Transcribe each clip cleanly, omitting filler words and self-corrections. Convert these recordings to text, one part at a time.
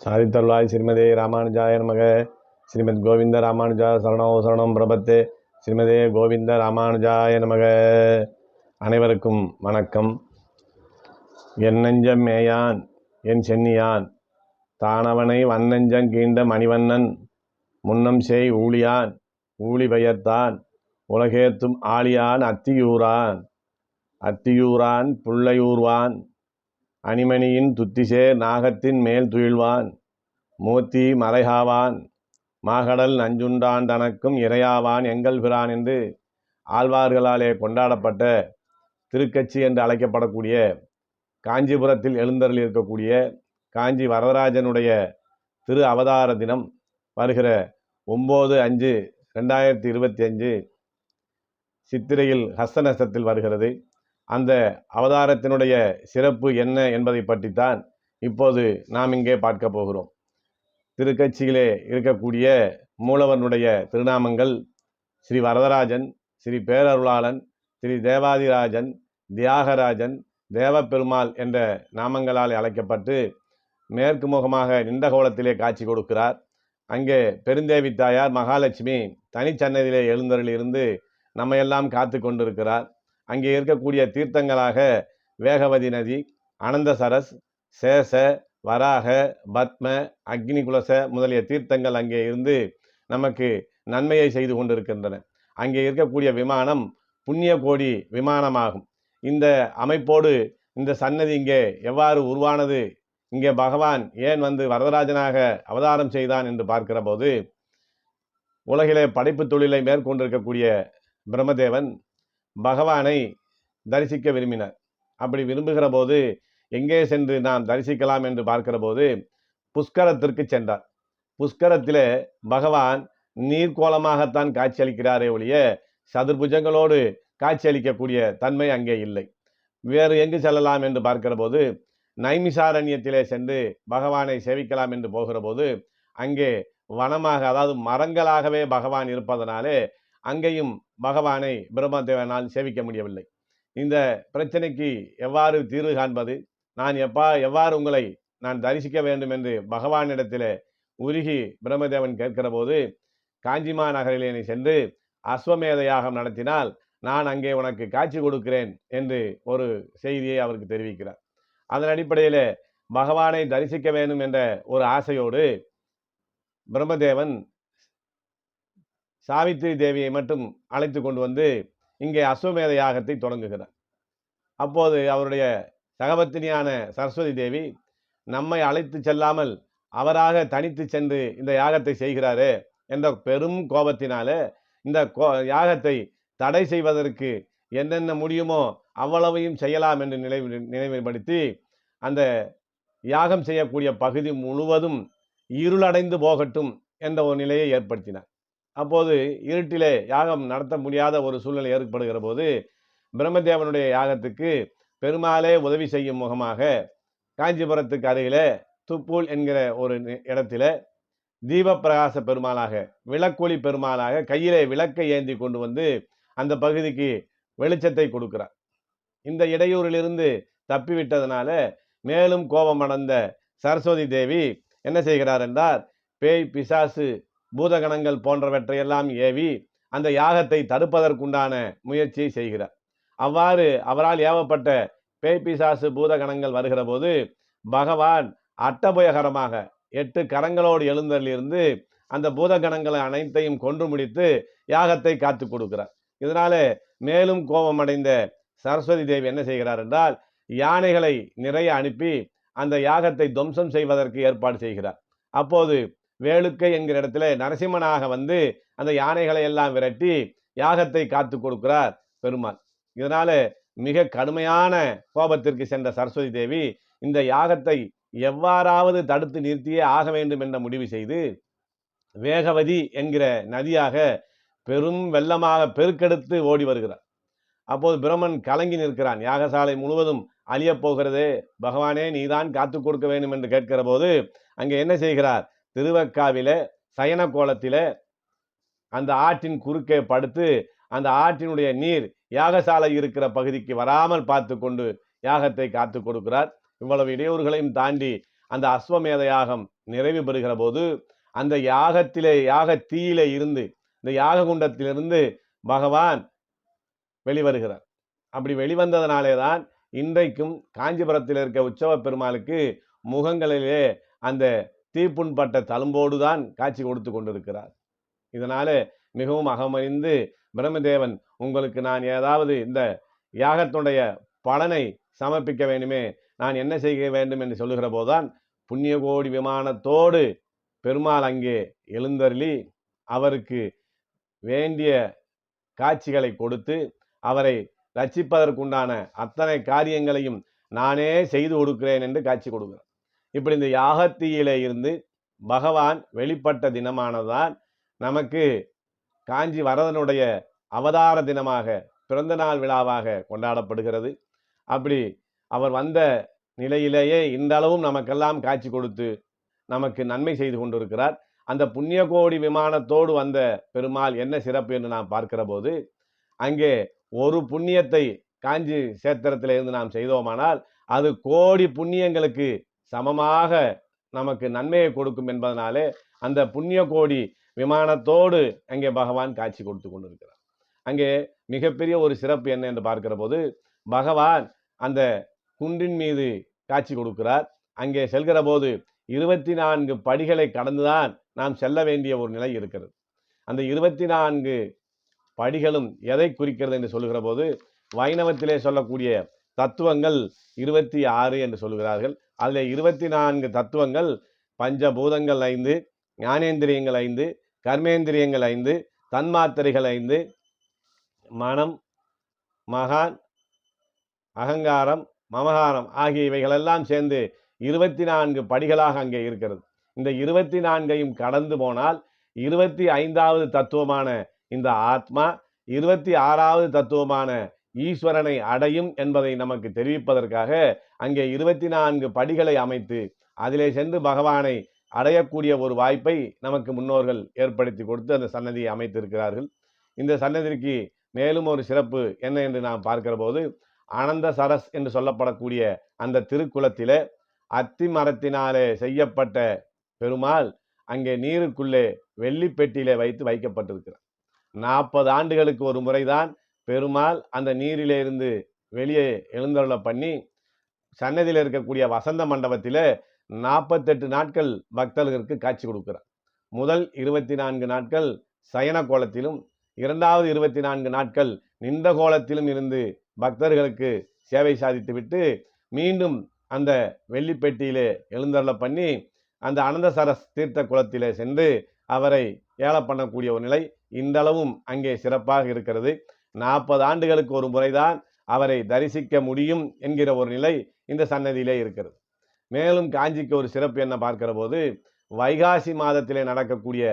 சாதித்தருளாய் ஸ்ரீமதே ராமானுஜாய நமக. ஸ்ரீமத் கோவிந்த ராமானுஜா சரணோ சரணம் பிரபத்தே. ஸ்ரீமதே கோவிந்த ராமானுஜாய நமக. அனைவருக்கும் வணக்கம். என் நெஞ்சம் மேயான் என் சென்னியான் தானவனை வன்னெஞ்சங் கீண்ட மணிவண்ணன் முன்னம் செய் ஊழியான் ஊழி பெயர்த்தான் உலகேத்தும் ஆழியான் அத்தியூரான் புள்ளையூர்வான் அணிமணியின் துத்திசேர் நாகத்தின் மேல் துயில்வான் மூர்த்தி மறைகாவான் மாகடல் நஞ்சுண்டான் தனக்கும் இறையாவான் எங்கள் பிரான் என்று ஆழ்வார்களாலே கொண்டாடப்பட்ட திருக்கட்சி என்று அழைக்கப்படக்கூடிய காஞ்சிபுரத்தில் எழுந்தருள் இருக்கக்கூடிய காஞ்சி வரதராஜனுடைய திரு அவதார தினம் வருகிற 9/5/2025 சித்திரையில் ஹஸ்தநஸ்தத்தில் வருகிறது. அந்த அவதாரத்தினுடைய சிறப்பு என்ன என்பதை பற்றித்தான் இப்போது நாம் இங்கே பார்க்க போகிறோம். திருக்கட்சியிலே இருக்கக்கூடிய மூலவனுடைய திருநாமங்கள் ஸ்ரீ வரதராஜன், ஸ்ரீ பேரருளாளன், ஸ்ரீ தேவாதிராஜன், தியாகராஜன், தேவப்பெருமாள் என்ற நாமங்களால் அழைக்கப்பட்டு மேற்கு முகமாக நின்ற கோலத்திலே காட்சி கொடுக்கிறார். அங்கே பெருந்தேவி தாயார் மகாலட்சுமி தனிச்சன்னதியிலே எழுந்தருள் இருந்து நம்மையெல்லாம் காத்து கொண்டிருக்கிறார். அங்கே இருக்கக்கூடிய தீர்த்தங்களாக வேகவதி நதி, அனந்த சரஸ், சேச, வராக, பத்ம, அக்னிகுலச முதலிய தீர்த்தங்கள் அங்கே இருந்து நமக்கு நன்மையை செய்து கொண்டிருக்கின்றன. அங்கே இருக்கக்கூடிய விமானம் புண்ணிய கோடி விமானமாகும். இந்த அமைப்போடு இந்த சன்னதி இங்கே எவ்வாறு உருவானது, இங்கே பகவான் ஏன் வந்து வரதராஜனாக அவதாரம் செய்தான் என்று பார்க்கிற போது, உலகிலே படைப்பு தொழிலை மேற்கொண்டிருக்கக்கூடிய பிரம்மதேவன் பகவானை தரிசிக்க விரும்பினார். அப்படி விரும்புகிற போது எங்கே சென்று நாம் தரிசிக்கலாம் என்று பார்க்கிற போது புஷ்கரத்திற்கு சென்றார். புஷ்கரத்திலே பகவான் நீர்க்கோலமாகத்தான் காட்சியளிக்கிறாரே ஒழிய சதுர்புஜங்களோடு காட்சியளிக்கக்கூடிய தன்மை அங்கே இல்லை. வேறு எங்கு செல்லலாம் என்று பார்க்கிற போது நைமிசாரண்யத்திலே சென்று பகவானை சேவிக்கலாம் என்று போகிற போது அங்கே வனமாக, அதாவது மரங்களாகவே பகவான் இருப்பதனாலே அங்கேயும் பகவானை பிரம்மதேவனால் சேவிக்க முடியவில்லை. இந்த பிரச்சனைக்கு எவ்வாறு தீர்வு காண்பது, நான் எவ்வாறு உங்களை நான் தரிசிக்க வேண்டும் என்று பகவானிடத்திலே உருகி பிரம்மதேவன் கேட்கிற போது, காஞ்சிமா நகரிலே சென்று அஸ்வமேத யாகம் நடத்தினால் நான் அங்கே உனக்கு காட்சி கொடுக்கிறேன் என்று ஒரு செய்தியை அவருக்கு தெரிவிக்கிறார். அதன் அடிப்படையில் பகவானை தரிசிக்க வேண்டும் என்ற ஒரு ஆசையோடு பிரம்மதேவன் சாவித்திரி தேவியை மட்டும் அழைத்து கொண்டு வந்து இங்கே அஸ்வமேத யாகத்தை தொடங்குகிறார். அப்போது அவருடைய சகபத்தினியான சரஸ்வதி தேவி நம்மை அழைத்து செல்லாமல் அவராக தனித்து சென்று இந்த யாகத்தை செய்கிறாரே என்ற பெரும் கோபத்தினால இந்த யாகத்தை தடை செய்வதற்கு என்னென்ன முடியுமோ அவ்வளவையும் செய்யலாம் என்று நினைவுபடுத்தி அந்த யாகம் செய்யக்கூடிய பகுதி முழுவதும் இருளடைந்து போகட்டும் என்ற ஒரு நிலையை ஏற்படுத்தினார். அப்போது இருட்டிலே யாகம் நடத்த முடியாத ஒரு சூழ்நிலை ஏற்படுகிற போது பிரம்மதேவனுடைய யாகத்துக்கு பெருமாளே உதவி செய்யும் முகமாக காஞ்சிபுரத்துக்கு அருகிலே துப்பூல் என்கிற ஒரு இடத்துல தீபப்பிரகாச பெருமாளாக, விளக்கொளி பெருமாளாக கையிலே விளக்கை ஏந்தி கொண்டு வந்து அந்த பகுதிக்கு வெளிச்சத்தை கொடுக்கிறார். இந்த இடையூறிலிருந்து தப்பிவிட்டதனால மேலும் கோபமடைந்த சரஸ்வதி தேவி என்ன செய்கிறார் என்றால், பேய், பிசாசு, பூதகணங்கள் போன்றவற்றையெல்லாம் ஏவி அந்த யாகத்தை தடுப்பதற்குண்டான முயற்சியை செய்கிறார். அவ்வாறு அவரால் ஏவப்பட்ட பேய், பிசாசு, பூதகணங்கள் வருகிற போது பகவான் அட்டபயகரமாக 8 கரங்களோடு எழுந்தருளிருந்து அந்த பூதகணங்களை அனைத்தையும் கொன்று முடித்து யாகத்தை காத்து கொடுக்கிறார். இதனால மேலும் கோபமடைந்த சரஸ்வதி தேவி என்ன செய்கிறார் என்றால், யானைகளை நிறைய அனுப்பி அந்த யாகத்தை துவம்சம் செய்வதற்கு ஏற்பாடு செய்கிறார். அப்போது வேளுக்கை என்கிற இடத்துல நரசிம்மனாக வந்து அந்த யானைகளை எல்லாம் விரட்டி யாகத்தை காத்து கொடுக்கிறார் பெருமாள். இதனால மிக கடுமையான கோபத்திற்கு சென்ற சரஸ்வதி தேவி இந்த யாகத்தை எவ்வாறாவது தடுத்து நிறுத்தியே ஆக வேண்டும் என்ற முடிவு செய்து வேகவதி என்கிற நதியாக பெரும் வெள்ளமாக பெருக்கெடுத்து ஓடி வருகிறார். அப்போது பிரம்மன் கலங்கி நிற்கிறான். யாகசாலை முழுவதும் அழியப் போகிறதே, பகவானே நீதான் காத்து கொடுக்க வேண்டும் என்று கேட்கிற போது அங்கே என்ன செய்கிறார், திருவக்காவில சயன கோலத்தில அந்த ஆற்றின் குறுக்கே படுத்து அந்த ஆற்றினுடைய நீர் யாகசாலை இருக்கிற பகுதிக்கு வராமல் பார்த்து கொண்டு யாகத்தை காத்து கொடுக்கிறார். இவ்வளவு இடையூறுகளையும் தாண்டி அந்த அஸ்வமேத யாகம் நிறைவு பெறுகிற போது அந்த யாகத்திலே யாக தீயிலே இருந்து இந்த யாக குண்டத்திலிருந்து பகவான் வெளிவருகிறார். அப்படி வெளிவந்ததனாலே தான் இன்றைக்கும் காஞ்சிபுரத்தில் இருக்க உற்சவ பெருமாளுக்கு முகங்களிலே அந்த தீப்புண்பட்ட தழும்போடு தான் காட்சி கொடுத்து கொண்டிருக்கிறார். இதனால மிகவும் அகமறிந்து பிரம்மதேவன் உங்களுக்கு நான் ஏதாவது இந்த யாகத்துடைய பலனை சமர்ப்பிக்க வேண்டுமே, நான் என்ன செய்ய வேண்டும் என்று சொல்லுகிற போதுதான் புண்ணிய கோடி விமானத்தோடு பெருமாள் அங்கே எழுந்தருளி அவருக்கு வேண்டிய காட்சிகளை கொடுத்து அவரை ரட்சிப்பதற்குண்டான அத்தனை காரியங்களையும் நானே செய்து கொடுக்கிறேன் என்று காட்சி கொடுக்கிறார். இப்படி இந்த யாகத்தீயிலே இருந்து பகவான் வெளிப்பட்ட தினமானதான் நமக்கு காஞ்சி வரதனுடைய அவதார தினமாக பிறந்த நாள் விழாவாக கொண்டாடப்படுகிறது. அப்படி அவர் வந்த நிலையிலேயே இன்றளவும் நமக்கெல்லாம் காட்சி கொடுத்து நமக்கு நன்மை செய்து கொண்டிருக்கிறார். அந்த புண்ணிய கோடி விமானத்தோடு வந்த பெருமாள் என்ன சிறப்பு என்று நாம் பார்க்கிற போது, அங்கே ஒரு புண்ணியத்தை காஞ்சி சேத்திரத்தில் இருந்து நாம் செய்தோமானால் அது கோடி புண்ணியங்களுக்கு சமமாக நமக்கு நன்மையை கொடுக்கும் என்பதனாலே அந்த புண்ணிய கோடி விமானத்தோடு அங்கே பகவான் காட்சி கொடுத்து கொண்டிருக்கிறார். அங்கே மிகப்பெரிய ஒரு சிறப்பு என்ன என்று பார்க்கிற போது, பகவான் அந்த குன்றின் மீது காட்சி கொடுக்கிறார். அங்கே செல்கிற போது 24 படிகளை கடந்துதான் நாம் செல்ல வேண்டிய ஒரு நிலை இருக்கிறது. அந்த 24 படிகளும் எதை குறிக்கிறது என்று சொல்லுகிற போது, வைணவத்திலே சொல்லக்கூடிய தத்துவங்கள் 26 என்று சொல்லுகிறார்கள். அதில் 24 தத்துவங்கள் பஞ்சபூதங்கள் 5, ஞானேந்திரியங்கள் 5, கர்மேந்திரியங்கள் 5, தன்மாத்திரைகள் 5, மனம், மகான், அகங்காரம், மமகாரம் ஆகிய இவைகளெல்லாம் சேர்ந்து 24 படிகளாக அங்கே இருக்கிறது. இந்த 24ஐயும் கடந்து போனால் 25வது தத்துவமான இந்த ஆத்மா 26வது தத்துவமான ஈஸ்வரனை அடையும் என்பதை நமக்கு தெரிவிப்பதற்காக அங்கே 24 படிகளை அமைத்து அதிலே சென்று பகவானை அடையக்கூடிய ஒரு வாய்ப்பை நமக்கு முன்னோர்கள் ஏற்படுத்தி கொடுத்து அந்த சன்னதியை அமைத்திருக்கிறார்கள். இந்த சன்னதிக்கு மேலும் ஒரு சிறப்பு என்ன என்று நாம் பார்க்கிற போது, ஆனந்த சரஸ் என்று சொல்லப்படக்கூடிய அந்த திருக்குளத்திலே அத்தி மரத்தினாலே செய்யப்பட்ட பெருமாள் அங்கே நீருக்குள்ளே வெள்ளிப்பெட்டியிலே வைத்து வைக்கப்பட்டிருக்கிறார். 40 ஆண்டுகளுக்கு ஒரு முறைதான் பெருமாள் அந்த நீரிலே இருந்து வெளியே எழுந்தருள பண்ணி சன்னதியில் இருக்கக்கூடிய வசந்த மண்டபத்திலே 48 நாட்கள் பக்தர்களுக்கு காட்சி கொடுக்கிறார். முதல் 24 நாட்கள் சயன கோலத்திலும், இரண்டாவது 24 நாட்கள் நின்ற கோலத்திலும் இருந்து பக்தர்களுக்கு சேவை சாதித்துவிட்டு மீண்டும் அந்த வெள்ளிப்பெட்டியிலே எழுந்தருள பண்ணி அந்த அனந்த சரஸ் தீர்த்த குளத்திலே சென்று அவரை ஏல பண்ணக்கூடிய ஒரு நிலை இன்றளவும் அங்கே சிறப்பாக இருக்கிறது. 40 ஆண்டுகளுக்கு ஒரு முறைதான் அவரை தரிசிக்க முடியும் என்கிற ஒரு நிலை இந்த சன்னதியிலே இருக்கிறது. மேலும் காஞ்சிக்கு ஒரு சிறப்பு என்ன பார்க்கிற போது, வைகாசி மாதத்திலே நடக்கக்கூடிய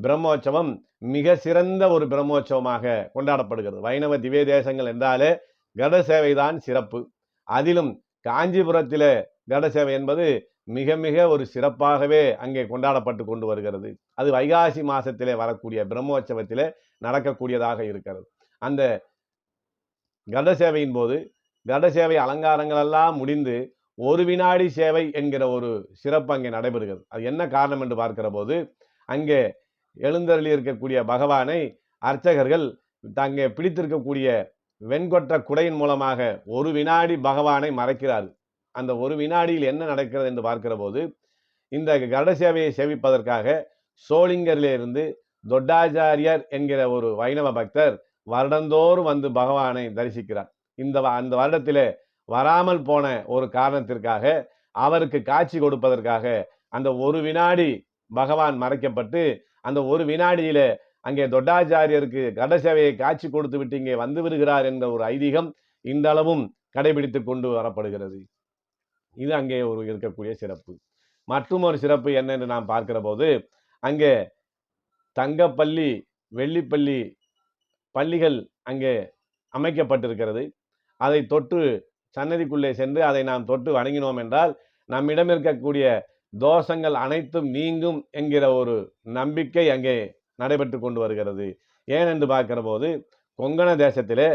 பிரம்மோற்சவம் மிக சிறந்த ஒரு பிரம்மோற்சவமாக கொண்டாடப்படுகிறது. வைணவ திவ்ய தேசங்கள் என்றாலே கட சேவைதான் சிறப்பு. அதிலும் காஞ்சிபுரத்திலே கட சேவை என்பது மிக மிக ஒரு சிறப்பாகவே அங்கே கொண்டாடப்பட்டு கொண்டு வருகிறது. அது வைகாசி மாசத்திலே வரக்கூடிய பிரம்மோற்சவத்திலே நடக்கக்கூடியதாக இருக்கிறது. அந்த கட சேவையின் போது கட சேவை அலங்காரங்கள் எல்லாம் முடிந்து ஒரு வினாடி சேவை என்கிற ஒரு சிறப்பு அங்கே நடைபெறுகிறது. அது என்ன காரணம் என்று பார்க்கிற போது, அங்கே எழுந்தருளி இருக்கக்கூடிய பகவானை அர்ச்சகர்கள் அங்கே பிடித்திருக்கக்கூடிய வெண்கொற்ற குடையின் மூலமாக ஒரு வினாடி பகவானை மறைக்கிறார்கள். அந்த ஒரு வினாடியில் என்ன நடக்கிறது என்று பார்க்கிற போது, இந்த கருட சேவையை சேவிப்பதற்காக சோளிங்கரிலிருந்து தொட்டாச்சாரியர் என்கிற ஒரு வைணவ பக்தர் வருடந்தோறும் வந்து பகவானை தரிசிக்கிறார். அந்த வருடத்திலே வராமல் போன ஒரு காரணத்திற்காக அவருக்கு காட்சி கொடுப்பதற்காக அந்த ஒரு வினாடி பகவான் மறைக்கப்பட்டு அந்த ஒரு வினாடியில அங்கே தொட்டாச்சாரியருக்கு கருட சேவையை காட்சி கொடுத்து விட்டு இங்கே வந்து விடுகிறார் என்ற ஒரு ஐதீகம் இன்றளவும் கடைபிடித்து கொண்டு வரப்படுகிறது. இது அங்கே ஒரு இருக்கக்கூடிய சிறப்பு. மற்றும் ஒரு சிறப்பு என்ன என்று நாம் பார்க்கிற போது, அங்கே தங்கப்பள்ளி, வெள்ளிப்பள்ளி பள்ளிகள் அங்கே அமைக்கப்பட்டிருக்கிறது. அதை தொட்டு சன்னதிக்குள்ளே சென்று அதை நாம் தொட்டு வணங்கினோம் என்றால் நம்மிடம் இருக்கக்கூடிய தோஷங்கள் அனைத்தும் நீங்கும் என்கிற ஒரு நம்பிக்கை அங்கே நடைபெற்று கொண்டு வருகிறது. ஏனென்று பார்க்கிற போது, கொங்கண தேசத்திலே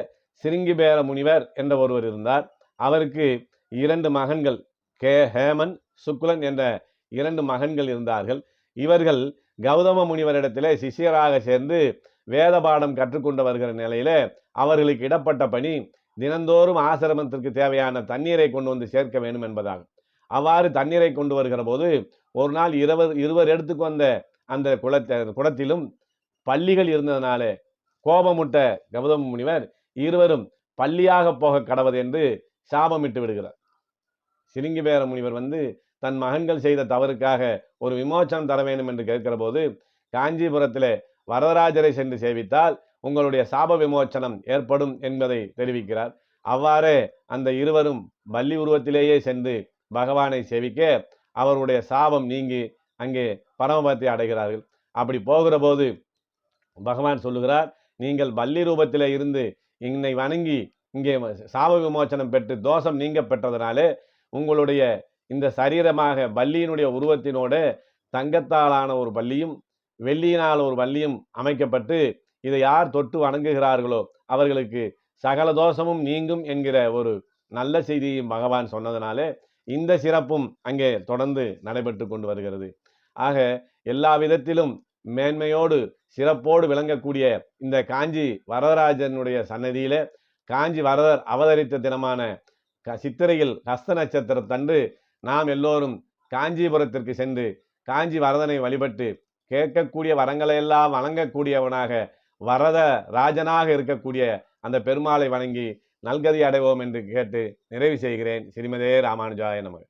சிருங்கிபேர முனிவர் என்ற ஒருவர் இருந்தார். அவருக்கு 2 மகன்கள், ஹேமன், சுக்லன் என்ற 2 மகன்கள் இருந்தார்கள். இவர்கள் கௌதம முனிவரிடத்திலே சிஷ்யராக சேர்ந்து வேத பாடம் கற்றுக்கொண்டு வருகிற நிலையில அவர்களுக்கு இடப்பட்ட பணி தினந்தோறும் ஆசிரமத்திற்கு தேவையான தண்ணீரை கொண்டு வந்து சேர்க்க வேண்டும் என்பதாகும். அவ்வாறு தண்ணீரை கொண்டு வருகிற போது ஒரு நாள் இருவர் எடுத்துக்கு வந்த அந்த குடத்திலும் பல்லிகள் இருந்ததனாலே கோபமுட்ட கௌதம முனிவர் இருவரும் பள்ளியாக போக கடவது என்று சாபமிட்டு விடுகிறார். சிருங்கிபேர முனிவர் தன் மகன்கள் செய்த தவறுக்காக ஒரு விமோச்சனம் தர வேண்டும் என்று கேட்கிற போது காஞ்சிபுரத்திலே வரதராஜரை சென்று சேவித்தால் உங்களுடைய சாப விமோச்சனம் ஏற்படும் என்பதை தெரிவிக்கிறார். அவ்வாறே அந்த இருவரும் பல்லி உருவத்திலேயே சென்று பகவானை சேவிக்க அவருடைய சாபம் நீங்கி அங்கே பரமபதத்தை அடைகிறார்கள். அப்படி போகிற போது பகவான் சொல்லுகிறார், நீங்கள் பல்லி ரூபத்திலே இருந்து என்னை வணங்கி இங்கே சாப விமோச்சனம் பெற்று தோஷம் நீங்க பெற்றதனாலே உங்களுடைய இந்த சரீரமாக பல்லியினுடைய உருவத்தினோட தங்கத்தாலான ஒரு பல்லியும் வெள்ளியினால் ஒரு பல்லியும் அமைக்கப்பட்டு இதை யார் தொட்டு வணங்குகிறார்களோ அவர்களுக்கு சகல தோஷமும் நீங்கும் என்கிற ஒரு நல்ல செய்தியும் பகவான் சொன்னதனாலே இந்த சிறப்பும் அங்கே தொடர்ந்து நடைபெற்று கொண்டு வருகிறது. ஆக எல்லா விதத்திலும் மேன்மையோடு சிறப்போடு விளங்கக்கூடிய இந்த காஞ்சி வரதராஜனுடைய சன்னதியில காஞ்சி வரதர் அவதரித்த தினமான சித்திரையில் ஹஸ்த நட்சத்திரத்தன்று நாம் எல்லோரும் காஞ்சிபுரத்திற்கு சென்று காஞ்சி வரதனை வழிபட்டு கேட்கக்கூடிய வரங்களையெல்லாம் வணங்கக்கூடியவனாக வரத ராஜனாக இருக்கக்கூடிய அந்த பெருமாளை வணங்கி நல்கதி அடைவோம் என்று கேட்டு நிறைவு செய்கிறேன். ஸ்ரீமதே ராமானுஜாய நமக.